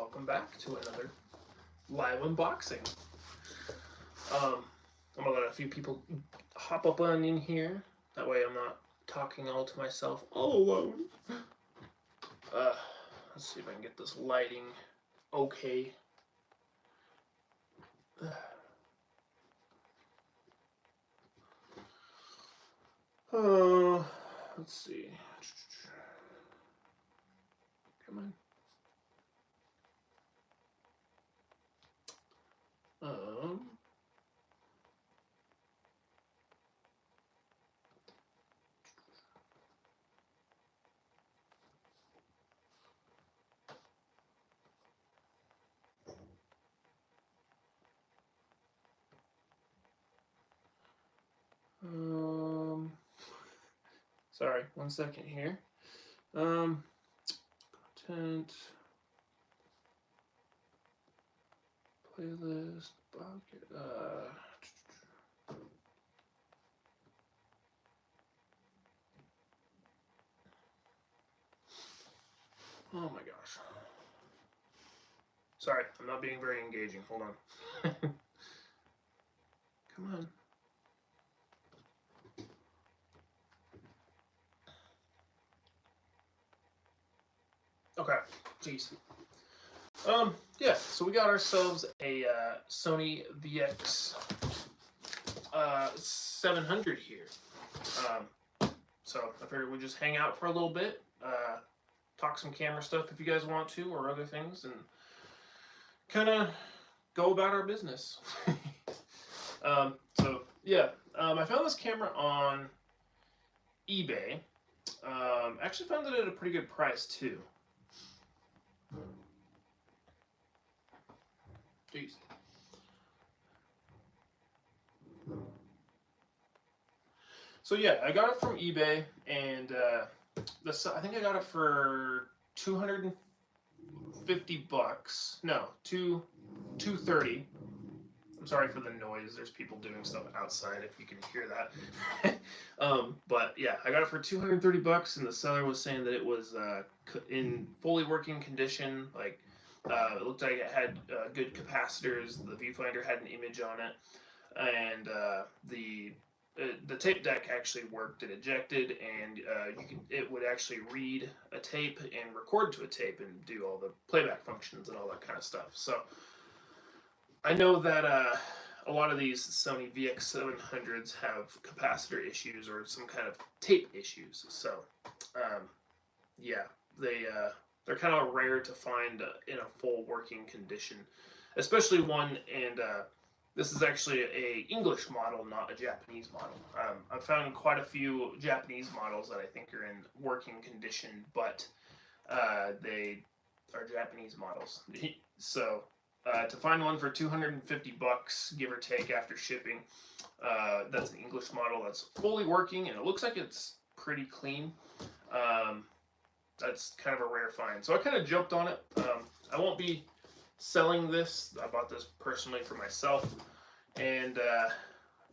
welcome back to another live unboxing. I'm gonna let a few people hop up on in here. That way I'm not talking all to myself all alone. Let's see if I can get this lighting okay. Let's see. Come on. Sorry, 1 second here. Content, playlist, bucket, oh my gosh. Sorry, I'm not being very engaging. Hold on. Come on. Okay, jeez. Yeah, so we got ourselves a Sony VX700 here. So I figured we'd just hang out for a little bit, talk some camera stuff if you guys want to, or other things, and kind of go about our business. So yeah, I found this camera on eBay. Actually found it at a pretty good price too. Jeez. So yeah, I got it from eBay, and I think I got it for $250. No, $230. I'm sorry for the noise. There's people doing stuff outside. If you can hear that. But yeah, I got it for $230, and the seller was saying that it was in fully working condition. Like it looked like it had good capacitors. The viewfinder had an image on it, and the tape deck actually worked. It ejected, and it would actually read a tape and record to a tape and do all the playback functions and all that kind of stuff. So I know that a lot of these Sony VX700s have capacitor issues or some kind of tape issues. So yeah, they're kind of rare to find in a full working condition, especially one, and this is actually a English model, not a Japanese model. I've found quite a few Japanese models that I think are in working condition, but they are Japanese models. So to find one for $250, give or take, after shipping, that's an English model that's fully working, and it looks like it's pretty clean. That's kind of a rare find. So I kind of jumped on it. I won't be selling this. I bought this personally for myself, and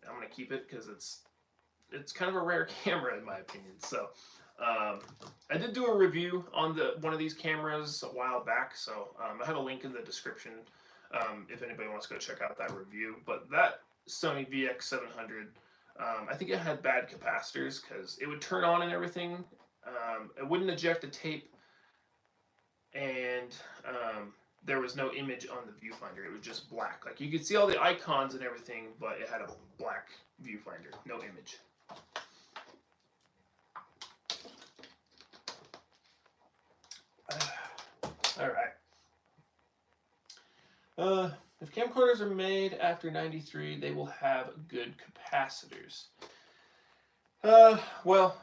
I'm gonna keep it because it's kind of a rare camera in my opinion. So I did do a review on one of these cameras a while back, so I have a link in the description if anybody wants to go check out that review. But that Sony VX700, I think it had bad capacitors because it would turn on and everything. It wouldn't eject the tape, and there was no image on the viewfinder. It was just black. Like, you could see all the icons and everything, but it had a black viewfinder, no image. All right. If camcorders are made after '93, they will have good capacitors. Well,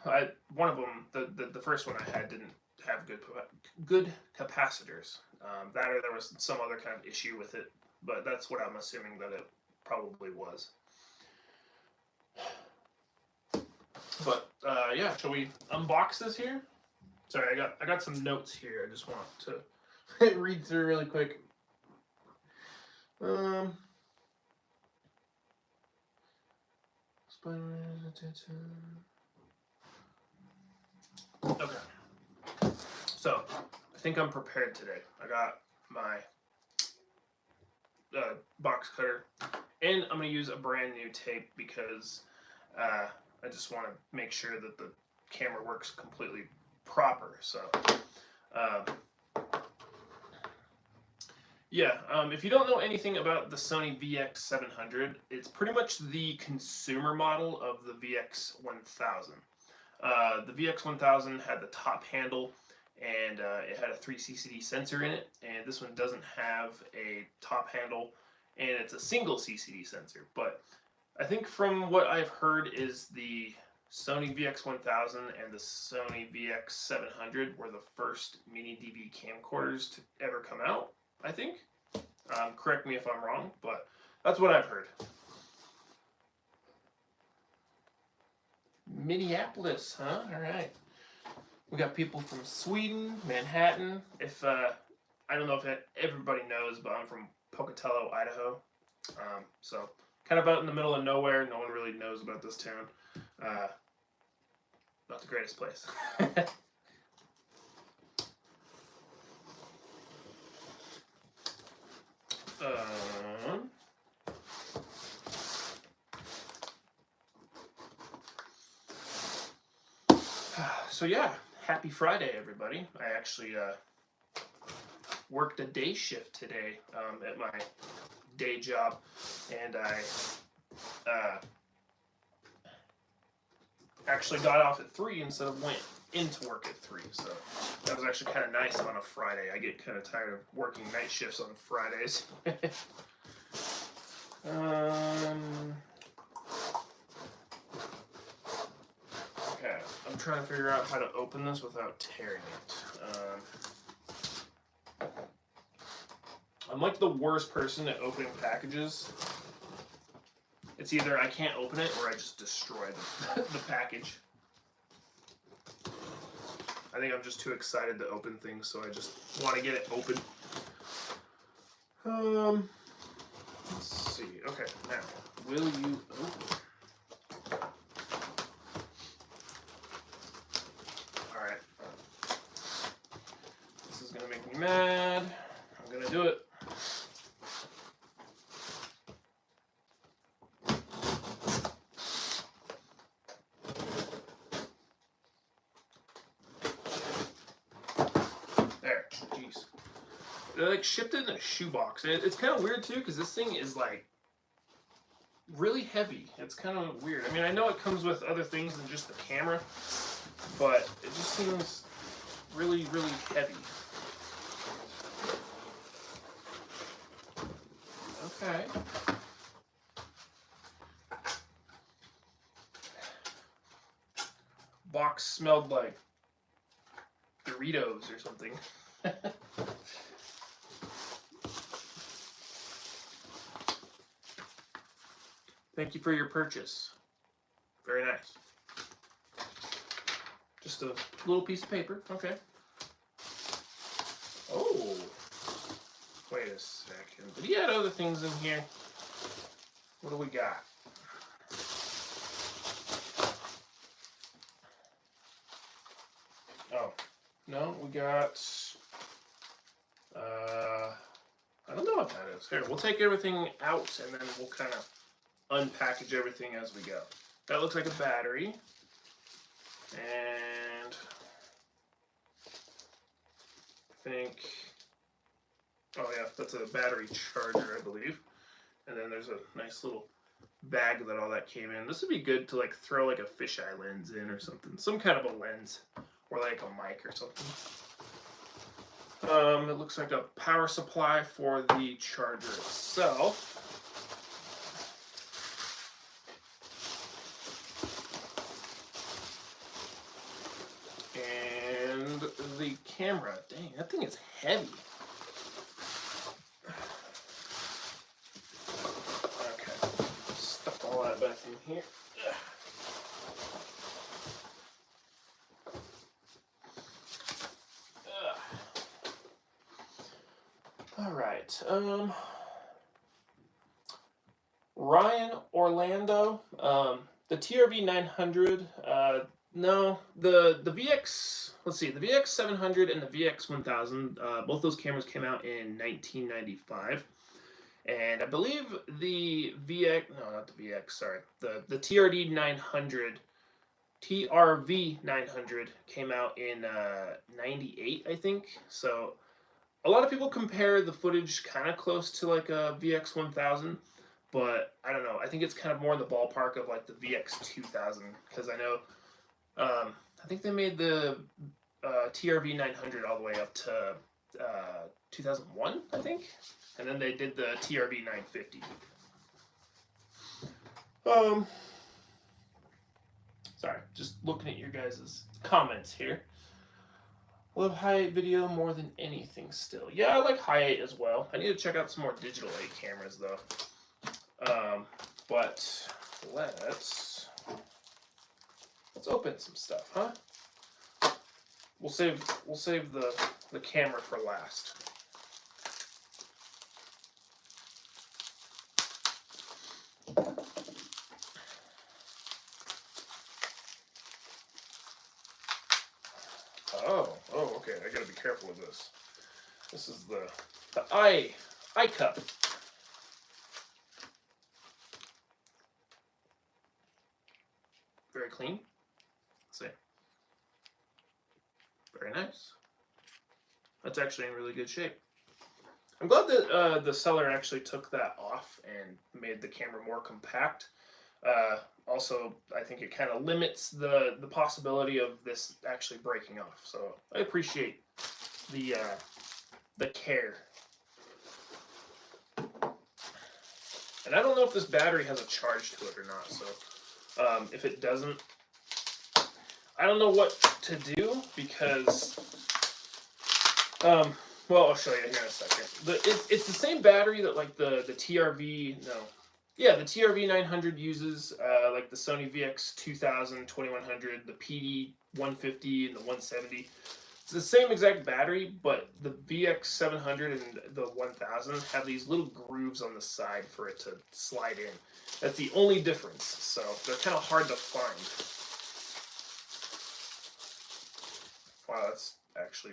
one of them, the first one I had, didn't have good capacitors. That or there was some other kind of issue with it, but that's what I'm assuming that it probably was. But yeah, shall we unbox this here? Sorry, I got some notes here. I just want to read through really quick. Okay, so I think I'm prepared today. I got my box cutter, and I'm going to use a brand new tape because I just want to make sure that the camera works completely proper. So yeah, if you don't know anything about the Sony VX700, it's pretty much the consumer model of the VX1000. The VX1000 had the top handle, and it had a 3 CCD sensor in it, and this one doesn't have a top handle, and it's a single CCD sensor. But I think from what I've heard is the Sony VX1000 and the Sony VX700 were the first mini DV camcorders to ever come out, I think. Correct me if I'm wrong, but that's what I've heard. Minneapolis, huh? All right. We got people from Sweden, Manhattan. If I don't know if everybody knows, but I'm from Pocatello, Idaho. So kind of out in the middle of nowhere. No one really knows about this town. Not the greatest place. So yeah, happy Friday, everybody. I actually worked a day shift today at my day job, and I actually got off at 3 instead of went into work at 3. So that was actually kind of nice on a Friday. I get kind of tired of working night shifts on Fridays. Okay, I'm trying to figure out how to open this without tearing it. I'm like the worst person at opening packages. It's either I can't open it or I just destroy the package. I think I'm just too excited to open things, so I just want to get it open. Let's see. Okay, now, will you open? Alright. This is going to make me mad. I'm going to do it. They like shipped it in a shoebox. And it's kind of weird too, because this thing is like really heavy. It's kind of weird. I mean, I know it comes with other things than just the camera, but it just seems really, really heavy. Okay. Box smelled like Doritos or something. Thank you for your purchase. Very nice. Just a little piece of paper. Okay. Oh. Wait a second. But he had other things in here. What do we got? Oh. No, we got... I don't know what that is. Here, we'll take everything out and then we'll kind of unpackage everything as we go. That looks like a battery. And I think, oh yeah, that's a battery charger, I believe. And then there's a nice little bag that all that came in. This would be good to like throw like a fisheye lens in or something. Some kind of a lens or like a mic or something. It looks like a power supply for the charger itself. The camera. Dang, that thing is heavy. Okay, stuff all that back in here. All right. Ryan Orlando. The TRV900. No, the VX. Let's see, the VX700 and the VX1000. Both those cameras came out in 1995, and I believe the VX. No, not the VX. Sorry, the TRD 900. TRV 900 came out in 98, I think. So a lot of people compare the footage kind of close to like a VX 1000, but I don't know. I think it's kind of more in the ballpark of like the VX 2000, because I know I think they made the TRV 900 all the way up to 2001, I think, and then they did the TRV 950. Sorry, just looking at your guys' comments here. Love Hi8 video more than anything still. Yeah, I like Hi8 as well. I need to check out some more digital 8 cameras though. But let's open some stuff, huh? We'll save the camera for last. Oh, okay. I gotta be careful with this. This is the eye cup. Very clean. Let's see. Very nice. That's actually in really good shape. I'm glad that the seller actually took that off and made the camera more compact. Also, I think it kind of limits the possibility of this actually breaking off. So I appreciate the care. And I don't know if this battery has a charge to it or not. So if it doesn't, I don't know what to do, because well, I'll show you here in a second. It's the same battery that like the TRV, no. Yeah, the TRV 900 uses, like the Sony VX2000, 2100, the PD 150, and the 170. It's the same exact battery, but the VX700 and the 1000 have these little grooves on the side for it to slide in. That's the only difference, so they're kind of hard to find. Wow, that's actually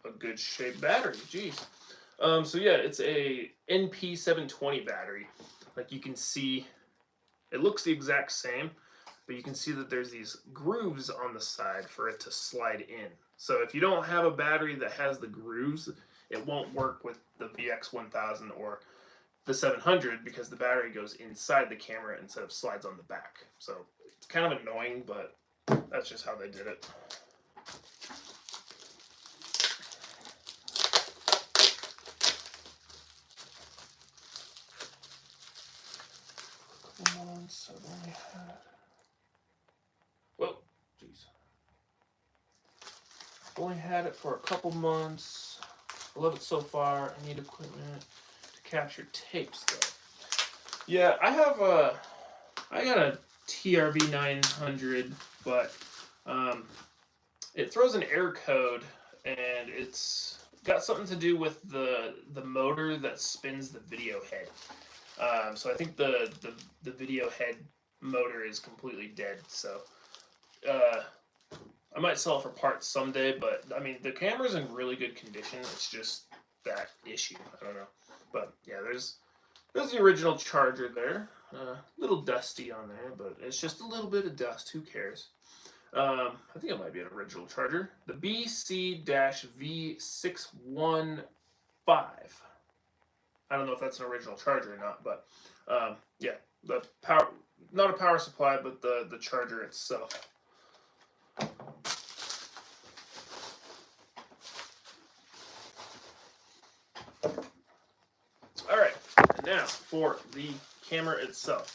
a good shaped battery, jeez. So yeah, it's a NP720 battery. Like you can see, it looks the exact same, but you can see that there's these grooves on the side for it to slide in. So if you don't have a battery that has the grooves, it won't work with the VX1000 or the 700, because the battery goes inside the camera instead of slides on the back. So it's kind of annoying, but that's just how they did it. Months I've only had. Whoa, jeez. I've only had it for a couple months. I love it so far. I need equipment to capture tapes though. Yeah, I got a TRV 900, but it throws an error code, and it's got something to do with the motor that spins the video head. So I think the video head motor is completely dead. So I might sell it for parts someday, but I mean the camera's in really good condition. It's just that issue. I don't know, but yeah, there's the original charger there. A little dusty on there, but it's just a little bit of dust. Who cares? I think it might be an original charger. The BC-V615. I don't know if that's an original charger or not, but yeah, the power, not a power supply, but the charger itself. All right, and now for the camera itself.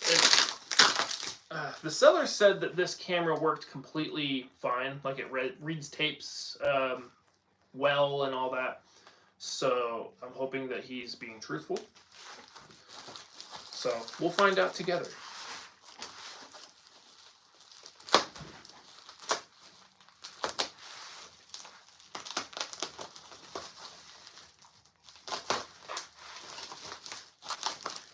The seller said that this camera worked completely fine, like it reads tapes well and all that. So I'm hoping that he's being truthful. So we'll find out together.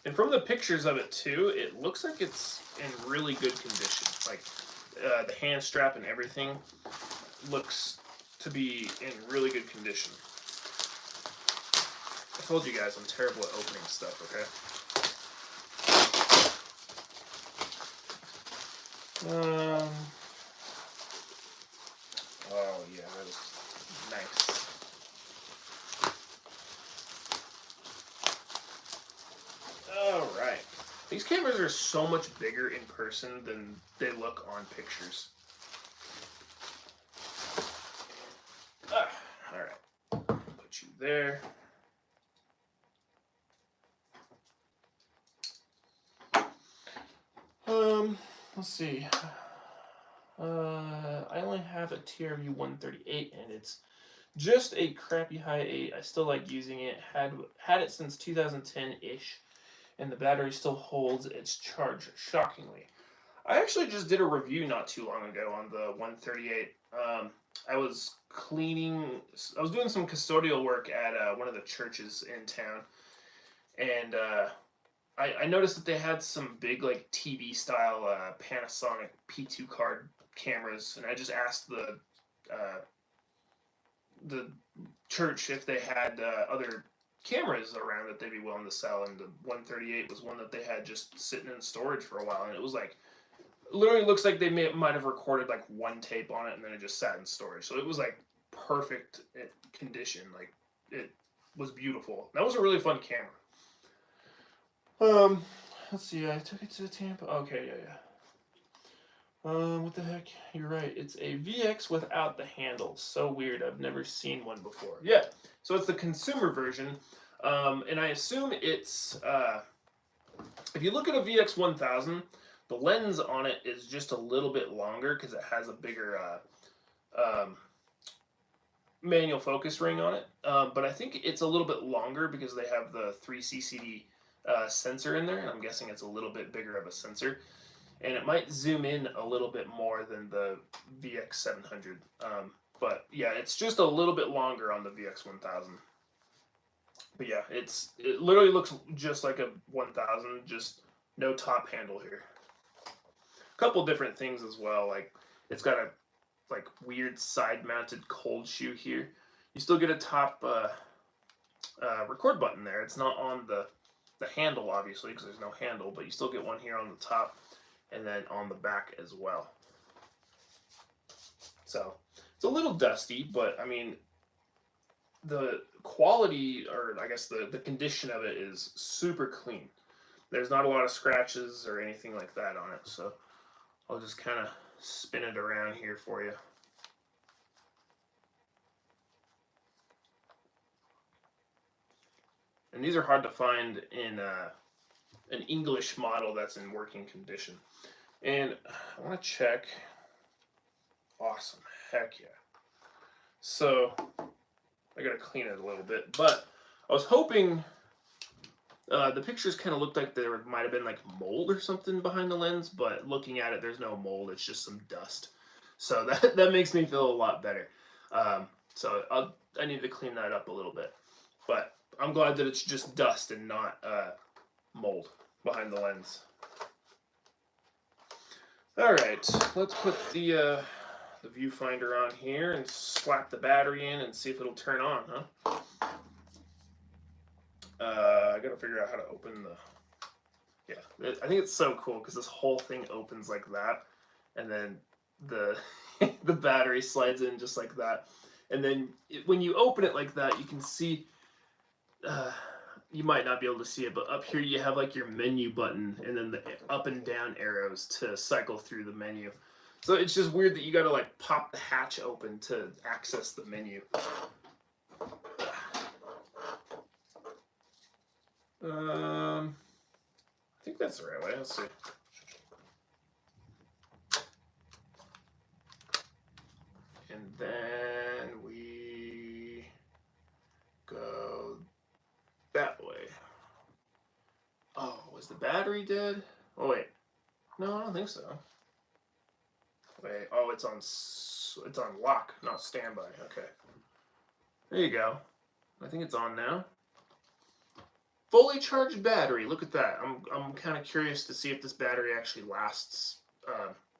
And from the pictures of it too, it looks like it's in really good condition. Like the hand strap and everything looks to be in really good condition. I told you guys I'm terrible at opening stuff, okay? Oh yeah, that is nice. All right. These cameras are so much bigger in person than they look on pictures. All right. Put you there. Let's see. I only have a TRV-138, and it's just a crappy high 8. I still like using it. Had it since 2010-ish, and the battery still holds its charge shockingly. I actually just did a review not too long ago on the 138. I was doing some custodial work at one of the churches in town, and I noticed that they had some big like TV style Panasonic P2 card cameras, and I just asked the church if they had other cameras around that they'd be willing to sell, and the 138 was one that they had just sitting in storage for a while, and it was like literally looks like they might have recorded like one tape on it, and then it just sat in storage. So it was like perfect condition, like it was beautiful. That was a really fun camera. Let's see, I took it to Tampa. Okay, yeah. What the heck? You're right. It's a VX without the handle. So weird. I've never seen one before. Yeah. So it's the consumer version. And I assume it's, if you look at a VX1000, the lens on it is just a little bit longer because it has a bigger, manual focus ring on it. But I think it's a little bit longer because they have the 3CCD sensor in there, and I'm guessing it's a little bit bigger of a sensor, and it might zoom in a little bit more than the VX700. But yeah, it's just a little bit longer on the VX1000. But yeah, it literally looks just like a 1000, just no top handle here. A couple different things as well, like it's got a like weird side-mounted cold shoe here. You still get a top record button there. It's not on the handle, obviously, because there's no handle, but you still get one here on the top and then on the back as well. So it's a little dusty, but I mean, the quality, or I guess the condition of it is super clean. There's not a lot of scratches or anything like that on it, so I'll just kind of spin it around here for you. And these are hard to find in an English model that's in working condition. And I want to check. Awesome. Heck yeah. So I got to clean it a little bit. But I was hoping, the pictures kind of looked like there might have been like mold or something behind the lens. But looking at it, there's no mold. It's just some dust. So that makes me feel a lot better. So I need to clean that up a little bit. But I'm glad that it's just dust and not mold behind the lens. All right, let's put the viewfinder on here and slap the battery in and see if it'll turn on, huh? I gotta figure out how to open the. Yeah, I think it's so cool because this whole thing opens like that, and then the the battery slides in just like that, and then when you open it like that, you can see. You might not be able to see it, but up here you have like your menu button and then the up and down arrows to cycle through the menu. So it's just weird that you gotta like pop the hatch open to access the menu. I think that's the right way. Let's see. And then we go that way. Oh, was the battery dead? Oh wait, no, I don't think so. Wait, oh, it's on lock, not standby. Okay, there you go. I think it's on now. Fully charged battery. Look at that. I'm kind of curious to see if this battery actually lasts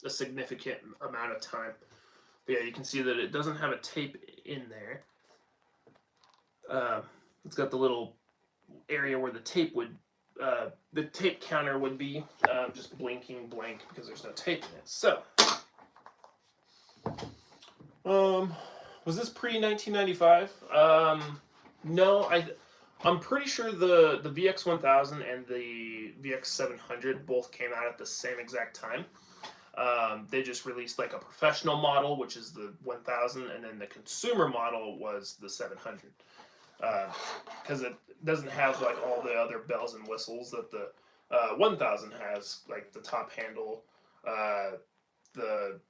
a significant amount of time. But yeah, you can see that it doesn't have a tape in there. It's got the little area where the tape counter would be, just blinking blank because there's no tape in it. So, was this pre-1995? No, I'm pretty sure the VX1000 and the VX700 both came out at the same exact time. They just released like a professional model, which is the 1000, and then the consumer model was the 700. Because it doesn't have like all the other bells and whistles that the 1000 has, like the top handle, the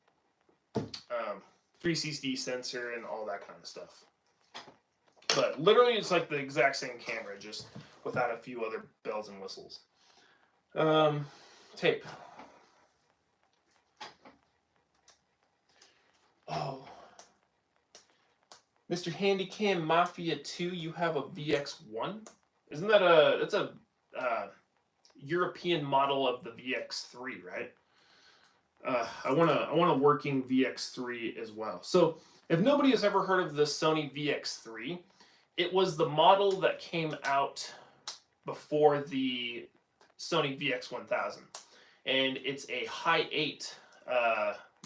360 sensor, and all that kind of stuff. But literally, it's like the exact same camera, just without a few other bells and whistles. Tape. Oh. Mr. Handycam Mafia 2, you have a VX1? Isn't that that's a European model of the VX3, right? I want a working VX3 as well. So, if nobody has ever heard of the Sony VX3, it was the model that came out before the Sony VX1000. And it's a high 8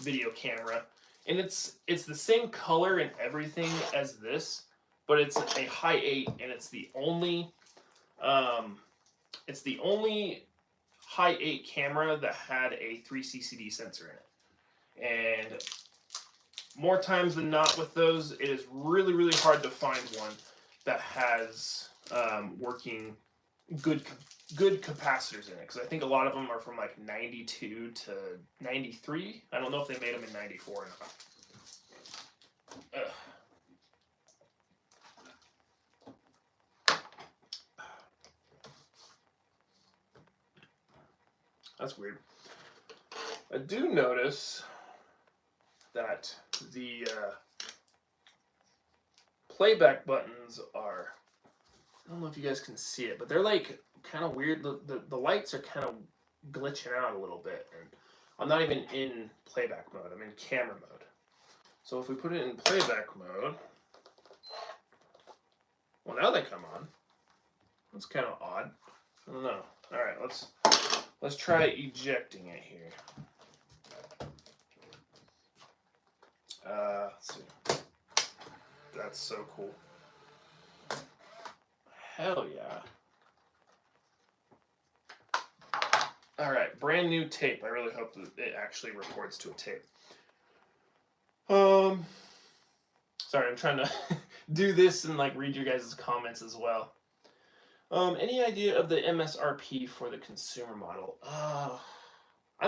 video camera. And it's the same color and everything as this, but it's a high 8, and it's the only high 8 camera that had a 3CCD sensor in it. And more times than not with those, it is really, really hard to find one that has working good capacitors in it, because I think a lot of them are from like 92 to 93. I don't know if they made them in 94 or not. That's weird. I do notice that the playback buttons are, I don't know if you guys can see it, but they're like kind of weird. The lights are kind of glitching out a little bit, and I'm not even in playback mode. I'm in camera mode. So if we put it in playback mode, well, now they come on. That's kind of odd. I don't know. All right, let's try ejecting it here. Let's see. That's so cool. Hell yeah. All right, brand new tape. I really hope that it actually records to a tape. Sorry, I'm trying to do this and like read your guys' comments as well. Any idea of the MSRP for the consumer model? I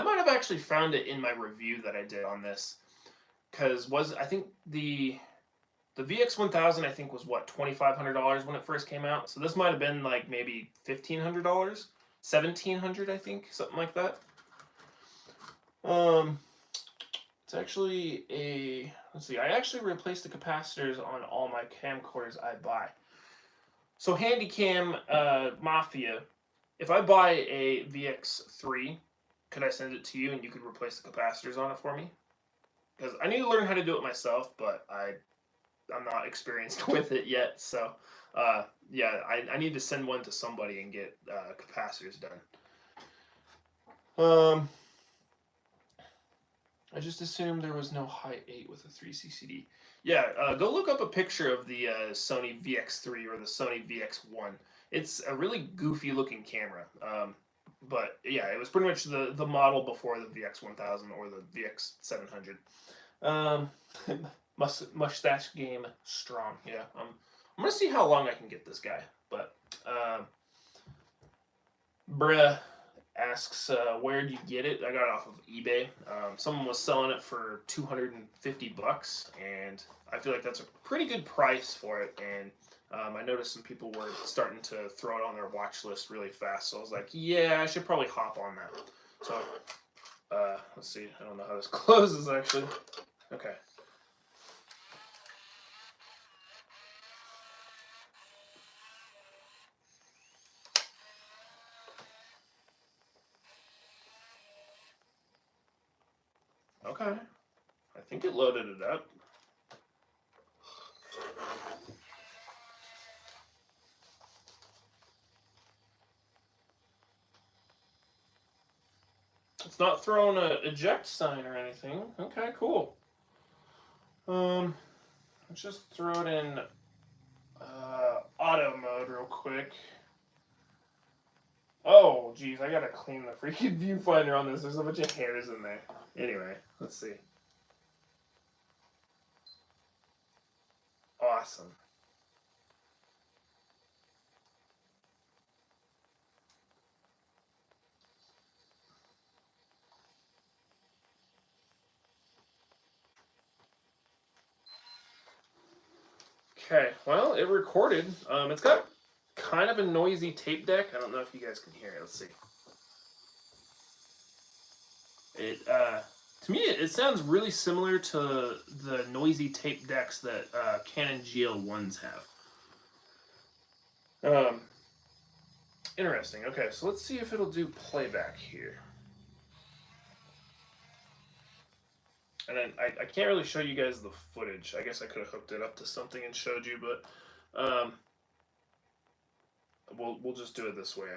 might have actually found it in my review that I did on this, because I think the VX1000 I think was what, $2,500 when it first came out. So this might have been like maybe $1,500, $1,700 I think, something like that. It's actually a, let's see, I actually replaced the capacitors on all my camcorders I buy. So Handycam Mafia, if I buy a VX3, could I send it to you and you could replace the capacitors on it for me? Because I need to learn how to do it myself, but I'm not experienced with it yet. So yeah, I need to send one to somebody and get capacitors done. I just assumed there was no high 8 with a 3CCD. Yeah, go look up a picture of the Sony VX3 or the Sony VX1. It's a really goofy looking camera. But yeah, it was pretty much the model before the VX1000 or the VX700. Mustache game strong. Yeah, I'm gonna see how long I can get this guy. But bruh asks, where'd you get it? I got it off of eBay. Someone was selling it for $250, and I feel like that's a pretty good price for it. And I noticed some people were starting to throw it on their watch list really fast, so I was like, yeah, I should probably hop on that. So let's see. I don't know how this closes actually. Okay. Okay. I think it loaded it up. It's not throwing a eject sign or anything. Okay, cool. Let's just throw it in auto mode real quick. Oh, geez, I gotta clean the freaking viewfinder on this. There's a bunch of hairs in there. Anyway, let's see. Awesome. Okay, well, it recorded. It's got kind of a noisy tape deck. I don't know if you guys can hear it. Let's see. It to me, it sounds really similar to the noisy tape decks that Canon GL1s have. Interesting. Okay, so let's see if it'll do playback here. And then I can't really show you guys the footage. I guess I could have hooked it up to something and showed you, but we'll just do it this way.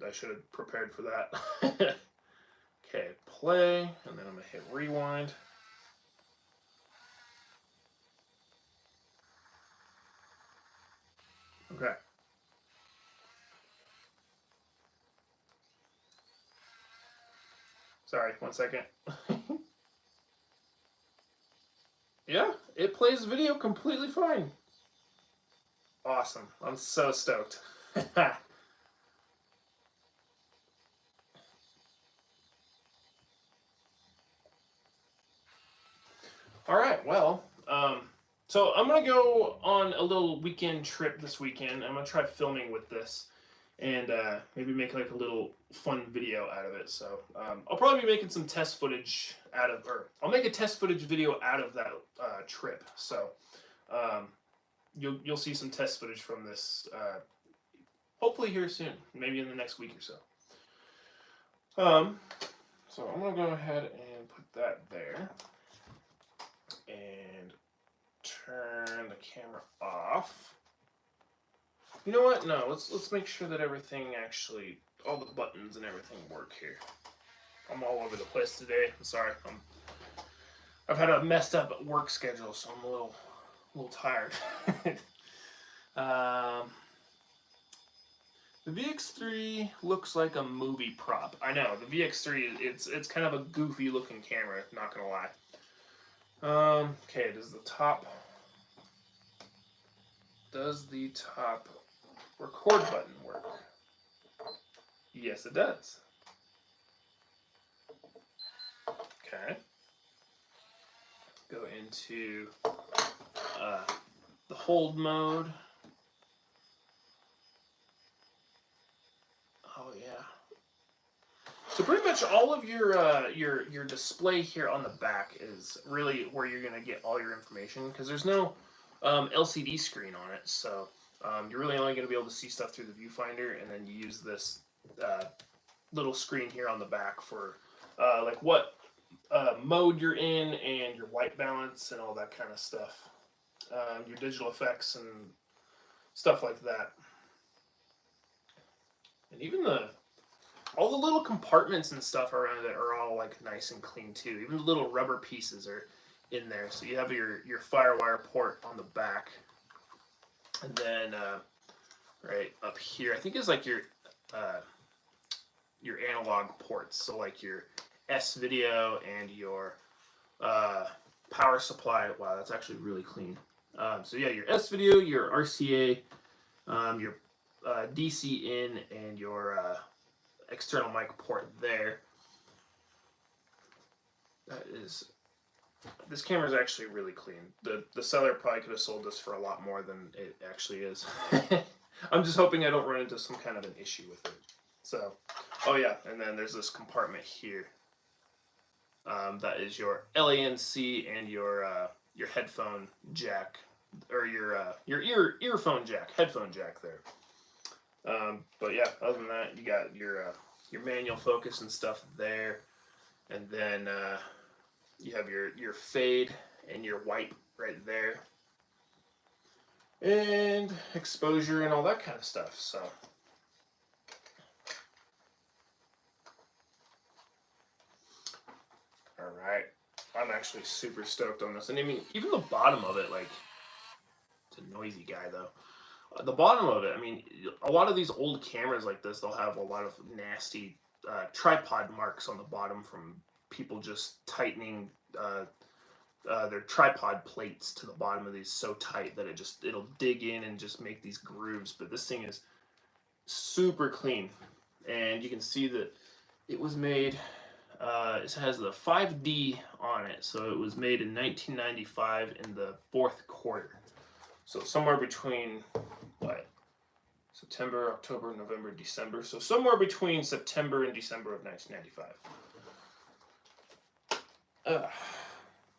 I should have prepared for that. Okay, play, and then I'm gonna hit rewind. Okay. Sorry, 1 second. Yeah, it plays video completely fine. Awesome. I'm so stoked. All right, well, so I'm going to go on a little weekend trip this weekend. I'm going to try filming with this and maybe make like a little fun video out of it. So I'll probably be making some test footage or I'll make a test footage video out of that trip. So you'll see some test footage from this hopefully here soon, maybe in the next week or so. So I'm going to go ahead and put that there and turn the camera off. You know what? No, let's make sure that everything actually, all the buttons and everything work here. I'm all over the place today. I'm sorry. I've had a messed up work schedule, so I'm a little tired. The VX3 looks like a movie prop. I know the VX3. It's kind of a goofy looking camera. Not gonna lie. Okay, does the top record button work? Yes, it does. Okay. Go into the hold mode. Oh yeah. So pretty much all of your display here on the back is really where you're gonna get all your information because there's no LCD screen on it, so you're really only gonna be able to see stuff through the viewfinder, and then you use this little screen here on the back for like what mode you're in and your white balance and all that kind of stuff, your digital effects and stuff like that, and even all the little compartments and stuff around it are all like nice and clean too. Even the little rubber pieces are in there. So you have your FireWire port on the back, and then right up here, I think is like your analog ports. So like your S video and your power supply. Wow, that's actually really clean. So yeah, your S video, your RCA, your DC in, and your external mic port there. This camera is actually really clean. The seller probably could have sold this for a lot more than it actually is. I'm just hoping I don't run into some kind of an issue with it. So, oh yeah, and then there's this compartment here. That is your LANC and your headphone jack, or your earphone jack, headphone jack there. But yeah, other than that, you got your manual focus and stuff there, and then you have your fade and your wipe right there, and exposure and all that kind of stuff. So all right, I'm actually super stoked on this. And I mean, even the bottom of it, like, it's a noisy guy though. The bottom of it, I mean, a lot of these old cameras like this, they'll have a lot of nasty tripod marks on the bottom from people just tightening their tripod plates to the bottom of these so tight that it'll dig in and just make these grooves. But this thing is super clean, and you can see that it was made. It has the 5D on it, so it was made in 1995 in the fourth quarter. So somewhere between what? September, October, November, December. So somewhere between September and December of 1995.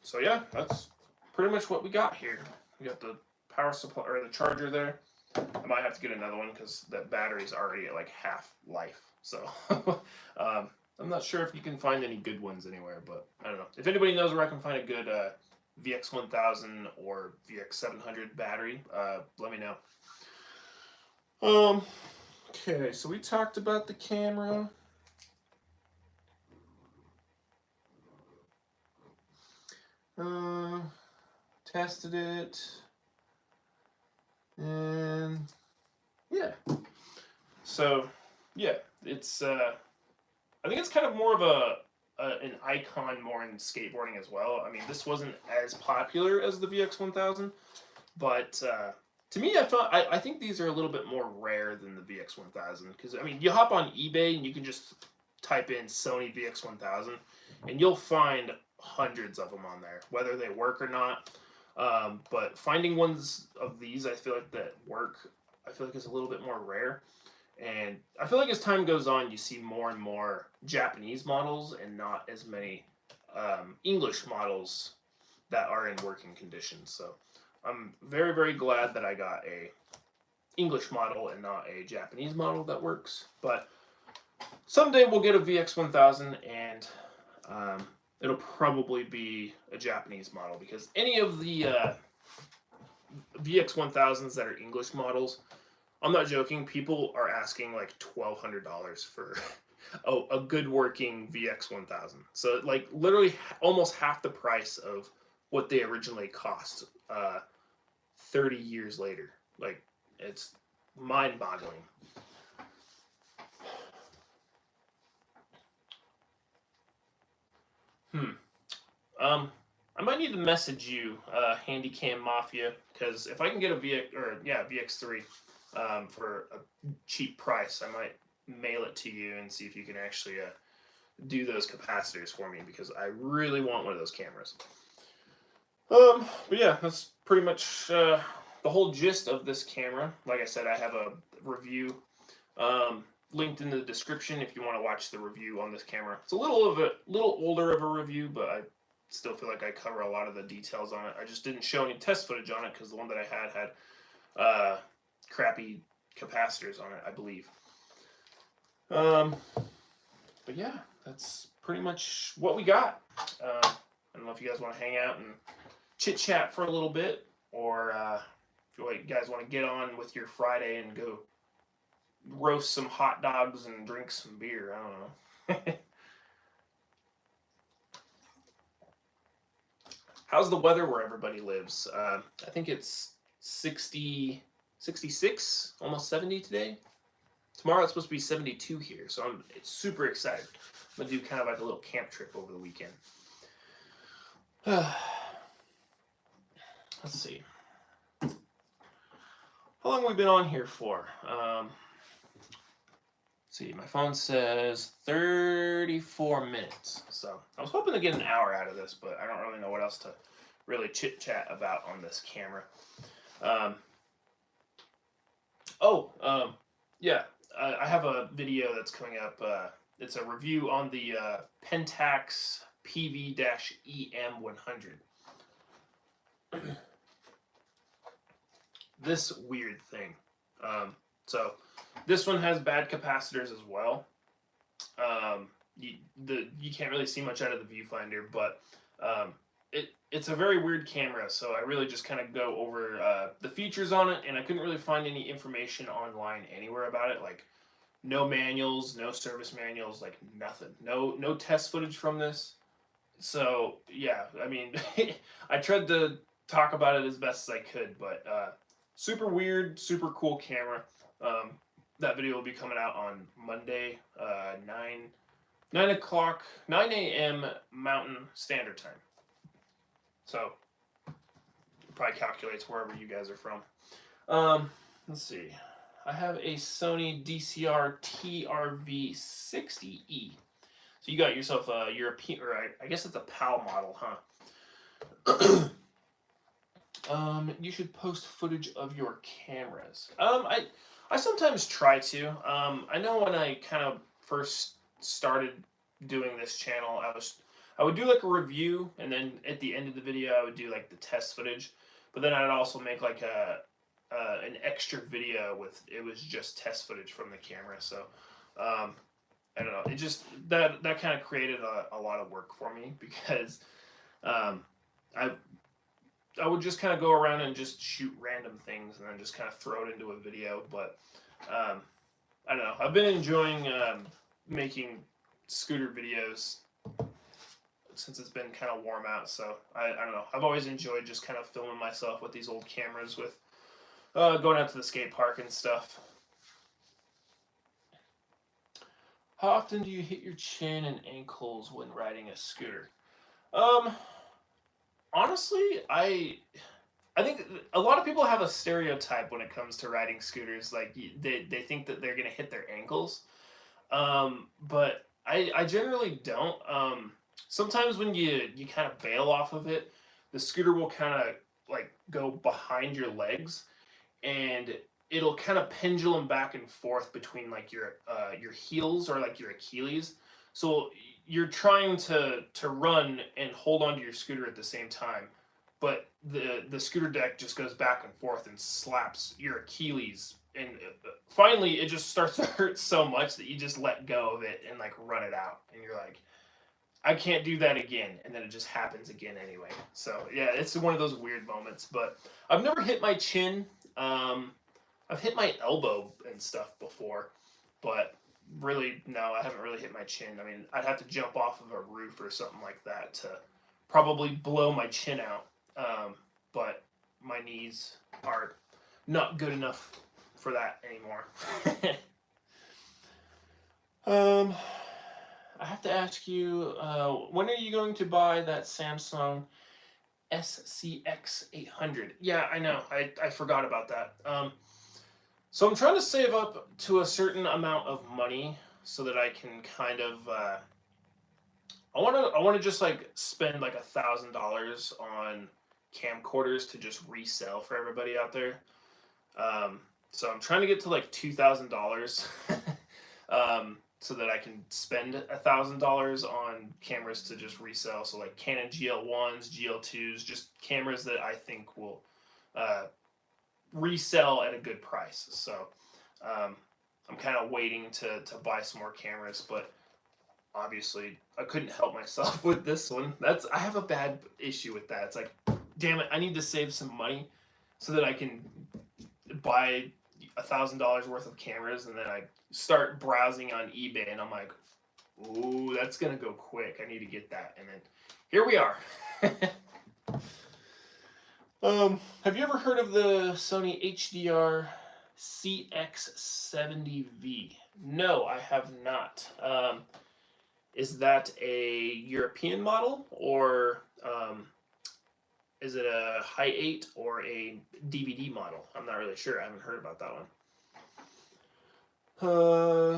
So yeah, that's pretty much what we got here. We got the power supply, or the charger there. I might have to get another one because that battery's already at like half life. So I'm not sure if you can find any good ones anywhere, but I don't know. If anybody knows where I can find a good VX1000 or VX700 battery, let me know. Okay, so we talked about the camera. Tested it, and yeah. So yeah, it's I think it's kind of more of an icon more in skateboarding as well. I mean, this wasn't as popular as the VX1000, but to me, I think these are a little bit more rare than the VX1000, because I mean, you hop on eBay and you can just type in Sony VX1000 and you'll find hundreds of them on there, whether they work or not. But finding ones of these, I feel like that work, I feel like is a little bit more rare. And I feel like as time goes on, you see more and more Japanese models and not as many English models that are in working condition. So I'm very, very glad that I got a English model and not a Japanese model that works. But someday we'll get a VX1000, and it'll probably be a Japanese model, because any of the VX1000s that are English models, I'm not joking, people are asking like $1,200 for a good working VX1000. So like literally almost half the price of what they originally cost 30 years later. Like, it's mind-boggling. I might need to message you, Handycam Mafia, because if I can get a VX3 for a cheap price, I might mail it to you and see if you can actually do those capacitors for me, because I really want one of those cameras. But yeah, that's pretty much the whole gist of this camera. Like I said, I have a review linked in the description if you want to watch the review on this camera. It's a little older of a review, but I still feel like I cover a lot of the details on it. I just didn't show any test footage on it because the one that I had crappy capacitors on it, I believe. But yeah, that's pretty much what we got. I don't know if you guys want to hang out and chit chat for a little bit, or if you guys want to get on with your Friday and go roast some hot dogs and drink some beer. I don't know. How's the weather where everybody lives? I think it's 60, 66, almost 70 today. Tomorrow it's supposed to be 72 here, so I'm super excited. I'm going to do kind of like a little camp trip over the weekend. Let's see. How long have we been on here for? Let's see, my phone says 34 minutes. So I was hoping to get an hour out of this, but I don't really know what else to really chit-chat about on this camera. Yeah, I have a video that's coming up. It's a review on the Pentax PV-EM100. This weird thing. So this one has bad capacitors as well. You can't really see much out of the viewfinder, but It's a very weird camera, so I really just kind of go over the features on it, and I couldn't really find any information online anywhere about it, like no manuals, no service manuals, like nothing, no test footage from this. So yeah, I mean, I tried to talk about it as best as I could, but super weird, super cool camera. Um, that video will be coming out on Monday, 9 o'clock, 9 a.m. Mountain Standard Time. So it probably calculates wherever you guys are from. Let's see. I have a Sony DCR-VX700. So you got yourself a European, or I guess it's a PAL model, huh? You should post footage of your cameras. I sometimes try to. I know when I kind of first started doing this channel, I would do like a review, and then at the end of the video, I would do like the test footage. But then I'd also make like an extra video with it was just test footage from the camera. So I don't know. It just that kind of created a lot of work for me because I would just kind of go around and just shoot random things and then just kind of throw it into a video. But I don't know. I've been enjoying making scooter videos since it's been kind of warm out. So I don't know. I've always enjoyed just kind of filming myself with these old cameras with going out to the skate park and stuff. How often do you hit your chin and ankles when riding a scooter? Honestly, I think a lot of people have a stereotype when it comes to riding scooters. Like they think that they're gonna hit their ankles, but I generally don't. Sometimes when you kind of bail off of it, the scooter will kind of like go behind your legs, and it'll kind of pendulum back and forth between like your heels or like your Achilles. So you're trying to run and hold onto your scooter at the same time, but the scooter deck just goes back and forth and slaps your Achilles, and finally it just starts to hurt so much that you just let go of it and like run it out, and you're like, I can't do that again, and then it just happens again anyway. So yeah, it's one of those weird moments. But I've never hit my chin. I've hit my elbow and stuff before, but really, no, I haven't really hit my chin. I mean, I'd have to jump off of a roof or something like that to probably blow my chin out. But my knees are not good enough for that anymore. I have to ask you, when are you going to buy that Samsung SCX800? Yeah, I know. I forgot about that. So I'm trying to save up to a certain amount of money so that I can kind of I want to just like spend like $1,000 on camcorders to just resell for everybody out there. So I'm trying to get to like $2,000 so that I can spend $1,000 on cameras to just resell. So like Canon GL1s, GL2s, just cameras that I think will resell at a good price. So I'm kind of waiting to buy some more cameras, but obviously I couldn't help myself with this one. I have a bad issue with that. It's like, damn it, I need to save some money so that I can buy $1,000 worth of cameras, and then I start browsing on eBay and I'm like, ooh, that's gonna go quick. I need to get that, and then here we are. Have you ever heard of the Sony HDR CX70V? No, I have not. Is that a European model, or is it a Hi8 or a DVD model? I'm not really sure. I haven't heard about that one.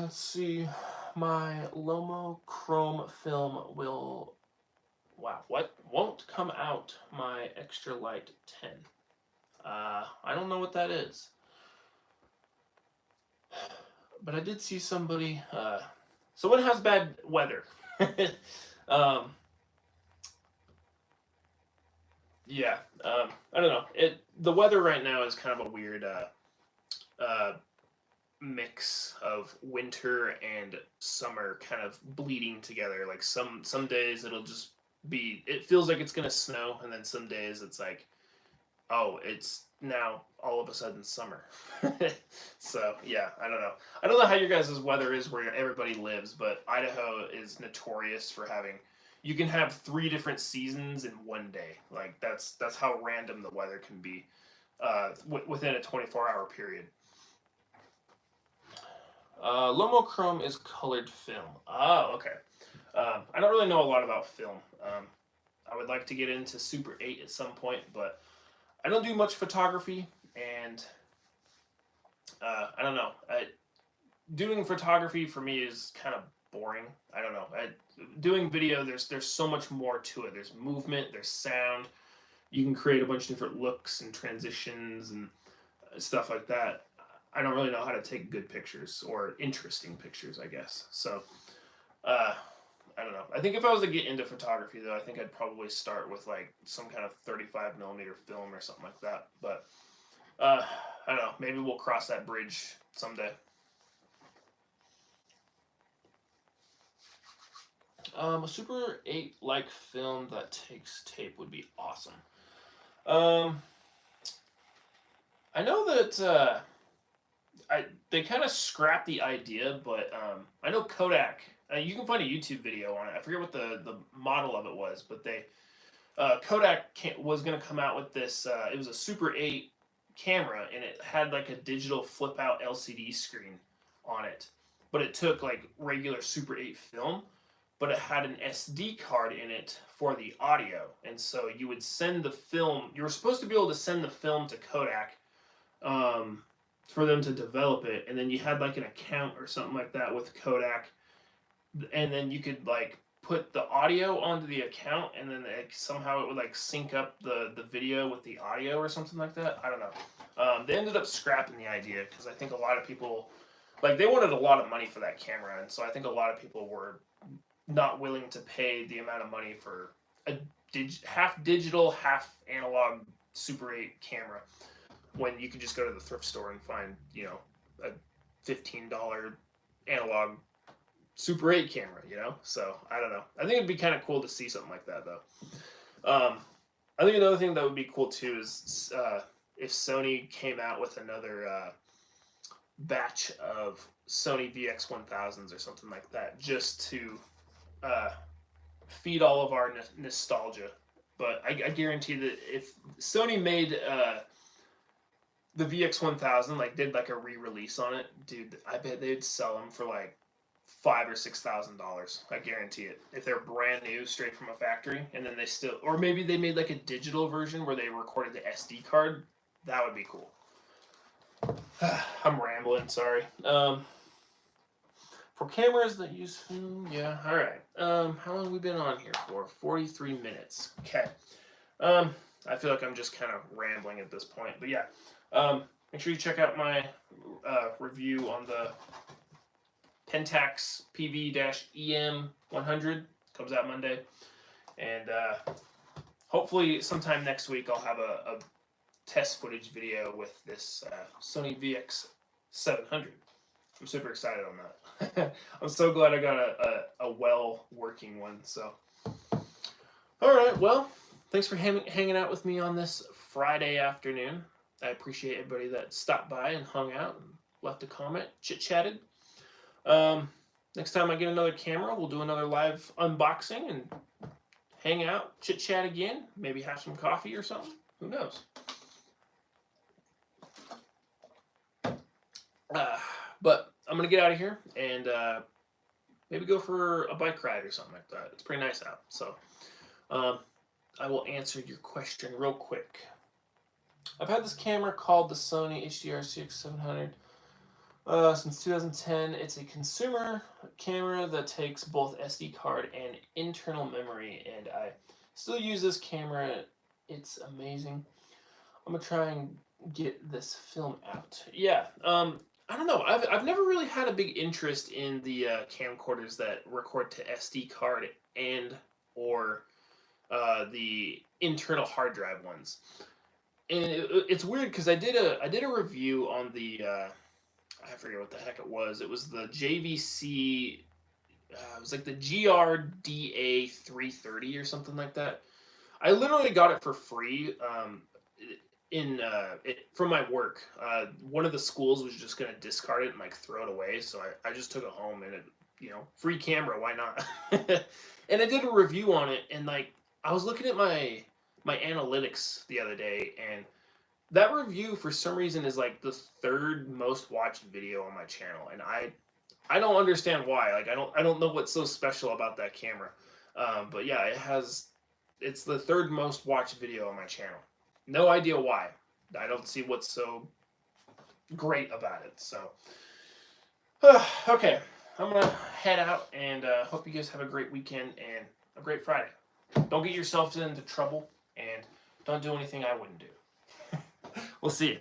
Let's see. My Lomo Chrome film will... Wow, what? Won't come out my Extra Light 10. I don't know what that is. But I did see somebody... someone has bad weather. Yeah, I don't know. The weather right now is kind of a weird mix of winter and summer kind of bleeding together. Like some days it'll just it feels like it's gonna snow, and then some days it's like, oh, it's now all of a sudden summer. So yeah, I don't know. I don't know how your guys' weather is where everybody lives, but Idaho is notorious for having. You can have 3 different seasons in one day. Like that's how random the weather can be within a 24-hour period. Lomochrome is colored film. Oh, okay. I don't really know a lot about film. I would like to get into Super 8 at some point, but I don't do much photography, and I don't know. Doing photography for me is kind of boring. I don't know. Doing video, there's so much more to it. There's movement, there's sound. You can create a bunch of different looks and transitions and stuff like that. I don't really know how to take good pictures or interesting pictures, I guess. So, I don't know. I think if I was to get into photography, though, I think I'd probably start with like some kind of 35 millimeter film or something like that. But I don't know. Maybe we'll cross that bridge someday. A Super 8 like film that takes tape would be awesome. I know that they kind of scrapped the idea, but I know Kodak. You can find a YouTube video on it. I forget what the model of it was, but Kodak was going to come out with this. It was a Super 8 camera, and it had like a digital flip out LCD screen on it, but it took like regular Super 8 film, but it had an SD card in it for the audio, and so you would send the film. You were supposed to be able to send the film to Kodak. For them to develop it, and then you had like an account or something like that with Kodak, and then you could like put the audio onto the account, and then somehow it would like sync up the video with the audio or something like that. I don't know. They ended up scrapping the idea because I think a lot of people like they wanted a lot of money for that camera, and so I think a lot of people were not willing to pay the amount of money for a half digital, half analog Super 8 camera, when you could just go to the thrift store and find, a $15 analog Super 8 camera, So, I don't know. I think it'd be kind of cool to see something like that, though. I think another thing that would be cool, too, is if Sony came out with another batch of Sony VX1000s or something like that, just to feed all of our nostalgia. But I guarantee that if Sony made... the VX1000 like did like a re-release on it, dude, I bet they'd sell them for like $5,000 or $6,000. I guarantee it. If they're brand new, straight from a factory, and then or maybe they made like a digital version where they recorded the SD card. That would be cool. I'm rambling. Sorry. For cameras that use film, yeah. All right. How long have we been on here for? 43 minutes. Okay. I feel like I'm just kind of rambling at this point, but yeah. Make sure you check out my review on the Pentax PV-EM100. Comes out Monday. And hopefully sometime next week I'll have a test footage video with this Sony VX700. I'm super excited on that. I'm so glad I got a well-working one. So, all right, well, thanks for hanging out with me on this Friday afternoon. I appreciate everybody that stopped by and hung out and left a comment, chit-chatted. Next time I get another camera, we'll do another live unboxing and hang out, chit-chat again, maybe have some coffee or something. Who knows? But I'm going to get out of here and maybe go for a bike ride or something like that. It's pretty nice out. So I will answer your question real quick. I've had this camera called the Sony DCR-VX700 since 2010. It's a consumer camera that takes both SD card and internal memory, and I still use this camera. It's amazing. I'm going to try and get this film out. Yeah, I don't know. I've never really had a big interest in the camcorders that record to SD card and or the internal hard drive ones. And it's weird because I did a review on the I forget what the heck it was. It was the JVC it was like the GRDA330 or something like that. I literally got it for free from my work. One of the schools was just gonna discard it and like throw it away, so I just took it home and it, free camera, why not? And I did a review on it, and like I was looking at my analytics the other day, and that review for some reason is like the third most watched video on my channel, and I don't understand why. Like I don't know what's so special about that camera. But yeah, it's the third most watched video on my channel. No idea why. I don't see what's so great about it. So okay, I'm gonna head out, and hope you guys have a great weekend and a great Friday. Don't get yourselves into trouble, and don't do anything I wouldn't do. We'll see you.